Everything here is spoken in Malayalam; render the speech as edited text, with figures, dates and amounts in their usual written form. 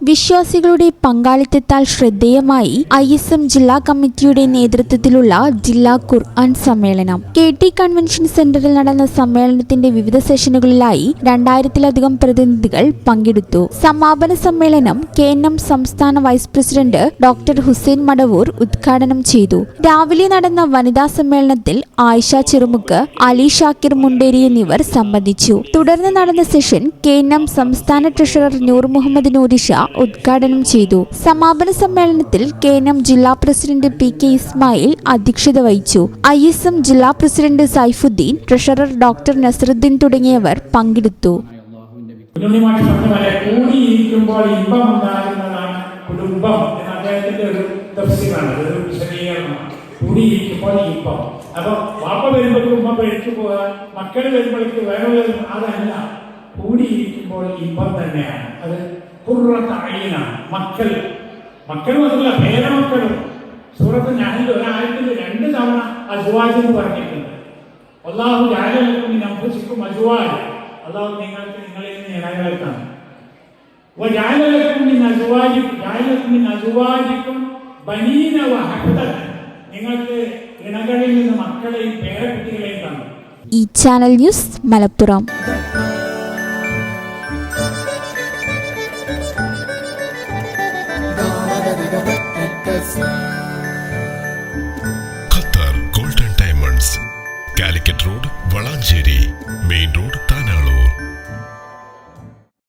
വിശ്വാസികളുടെ പങ്കാളിത്തത്താൽ ശ്രദ്ധേയമായി ISM ജില്ലാ കമ്മിറ്റിയുടെ നേതൃത്വത്തിലുള്ള ജില്ലാ ഖുർആൻ സമ്മേളനം KT കൺവെൻഷൻ സെന്ററിൽ നടന്ന സമ്മേളനത്തിന്റെ വിവിധ സെഷനുകളിലായി 2000-ലധികം പ്രതിനിധികൾ പങ്കെടുത്തു. സമാപന സമ്മേളനം KNM സംസ്ഥാന vice president doctor Hussain Madavoor ഉദ്ഘാടനം ചെയ്തു. രാവിലെ നടന്ന വനിതാ സമ്മേളനത്തിൽ ആയിഷ ചെറുമുക്ക്, അലി ഷാക്കിർ മുണ്ടേരി എന്നിവർ സംബന്ധിച്ചു. തുടർന്ന് നടന്ന സെഷൻ KNM സംസ്ഥാന ട്രഷറർ നൂർ മുഹമ്മദ് നൂരിഷ ഉദ്ഘാടനം ചെയ്തു. സമാപന സമ്മേളനത്തിൽ KNM ജില്ലാ പ്രസിഡന്റ് PK ഇസ്മായിൽ അധ്യക്ഷത വഹിച്ചു. ISM ജില്ലാ president Saifuddin, treasurer doctor Nasaruddin തുടങ്ങിയവർ പങ്കെടുത്തു. അപ്പൊ വാപ്പ വരുമ്പോഴേക്കും ഉമ്മ പേടിച്ചു പോകാൻ, മക്കൾ വരുമ്പോഴേക്ക് വേറെ അതല്ല, കൂടിയിരിക്കുമ്പോൾ ഇമ്പം തന്നെയാണ്. അത് ഖുർറത്ത് അയ്നാണ്. മക്കൾ മാത്രമല്ല, പേരമക്കളും. സൂറത്ത് നഹ്ൽ ഒരായത്തിൽ 2 തവണ അസ്വാജ് എന്ന് പറഞ്ഞിട്ടുണ്ട്. അല്ലാഹു ജഅല ലക്കും മിൻ അൻഫുസിക്കും അസ്വാജ്, അല്ലാഹു നിങ്ങൾക്ക് നിങ്ങളിൽ നിന്ന് ഇണകളെ തന്നു. വജഅല ലക്കും മിൻ അസ്വാജിക്കും ബനീന വഹഫദൻ, നിങ്ങൾക്ക് ഇണകളിൽ നിന്ന് മക്കളെയും പേരക്കുട്ടികളെയും തന്നു. ഈ ചാനൽ ന്യൂസ് മലപ്പുറം.